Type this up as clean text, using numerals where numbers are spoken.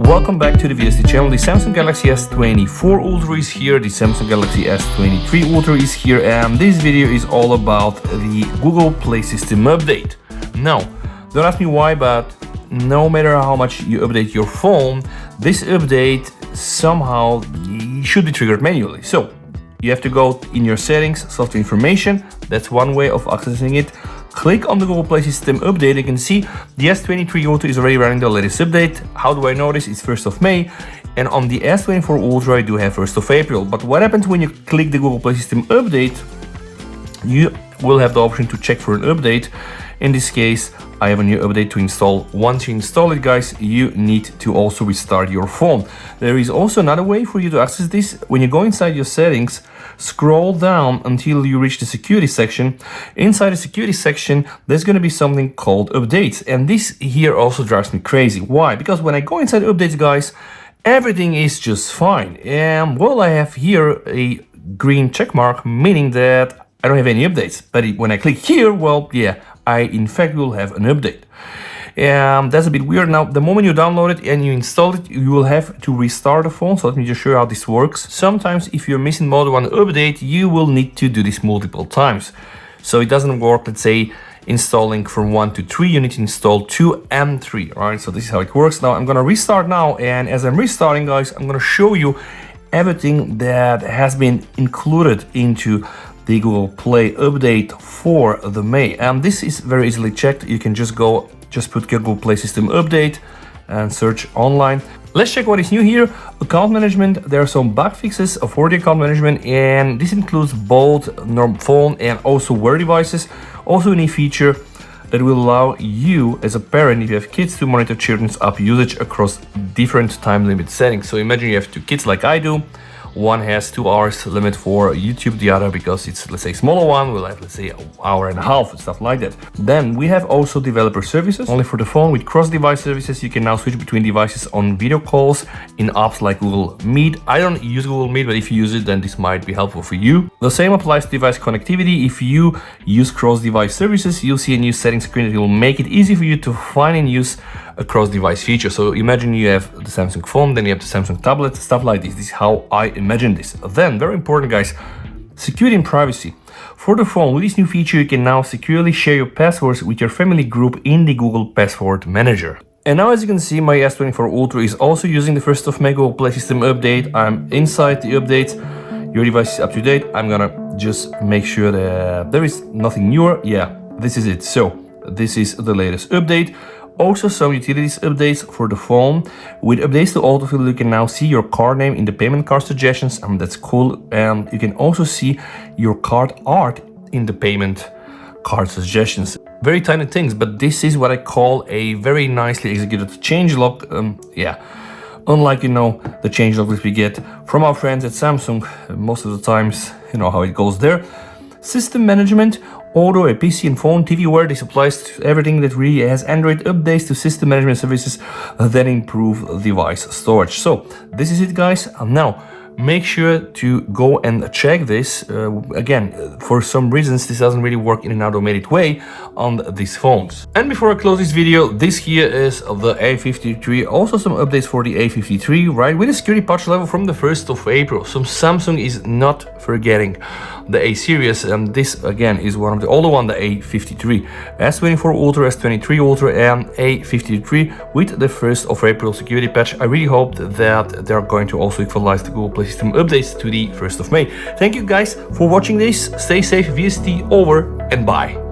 Welcome back to the VST channel. The Samsung Galaxy S24 Ultra is here, the Samsung Galaxy S23 Ultra is here, and this video is all about the Google Play System update. Now, don't ask me why, but no matter how much you update your phone, this update somehow should be triggered manually. So you have to go in your settings, software information. That's one way of accessing it. Click on the Google Play System update. You can see the S23 Ultra is already running the latest update. How do I know this? It's 1st of May. And on the S24 Ultra, I do have 1st of April. But what happens when you click the Google Play System update? You will have the option to check for an update. In this case, I have a new update to install. Once you install it, guys, you need to also restart your phone. There is also another way for you to access this. When you go inside your settings, scroll down until you reach the security section. Inside the security section, there's going to be something called updates. And this here also drives me crazy. Why? Because when I go inside updates, guys, everything is just fine. And well, I have here a green check mark, meaning that I don't have any updates. But when I click here, well, yeah, I in fact will have an update. That's a bit weird. Now, the moment you download it and you install it, you will have to restart the phone. So let me just show you how this works. Sometimes if you're missing more than one update, you will need to do this multiple times. So it doesn't work, let's say, installing from 1 to 3, you need to install 2 and 3, right? So this is how it works. Now I'm gonna restart now, and as I'm restarting, guys, I'm gonna show you everything that has been included into the Google Play update for the May. And this is very easily checked. You can just put Google Play System update and search online. Let's check what is new here. Account management. There are some bug fixes for the account management, and this includes both normal phone and also Wear devices. Also a new feature that will allow you as a parent, if you have kids, to monitor children's app usage across different time limit settings. So imagine you have 2 kids like I do. One has 2 hours limit for YouTube, the other, because it's, let's say, smaller one, will have, let's say, an hour and a half and stuff like that. Then we have also developer services, only for the phone. With cross-device services, you can now switch between devices on video calls in apps like Google Meet. I don't use Google Meet, but if you use it, then this might be helpful for you. The same applies to device connectivity. If you use cross-device services, you'll see a new settings screen that will make it easy for you to find and use a cross-device feature. So imagine you have the Samsung phone, then you have the Samsung tablet, stuff like this. This is how I imagine this. Then, very important, guys, security and privacy. For the phone, with this new feature, you can now securely share your passwords with your family group in the Google Password Manager. And now, as you can see, my S24 Ultra is also using the 1st of May Google Play System update. I'm inside the update. Your device is up to date. I'm gonna just make sure that there is nothing newer. Yeah, this is it. So this is the latest update. Also some utilities updates for the phone. With updates to autofill, you can now see your card name in the payment card suggestions, and that's cool. And you can also see your card art in the payment card suggestions. Very tiny things, but this is what I call a very nicely executed changelog. Yeah, unlike, you know, the changelogs we get from our friends at Samsung, most of the times, you know how it goes there. System management. Although a PC and phone, TV, Wear, this applies to everything that really has Android. Updates to system management services that improve device storage. So this is it, guys. Now make sure to go and check this. Again, for some reasons this doesn't really work in an automated way on these phones. And before I close this video, this here is the A53. Also some updates for the A53, right? With a security patch level from the 1st of April. So Samsung is not forgetting the A series, and this again is one of the older one, the A53. S24 Ultra, S23 Ultra, and A53 with the 1st of April security patch. I really hope that they're going to also equalize the Google Play System updates to the 1st of May. Thank you guys for watching this. Stay safe, VST over, and bye.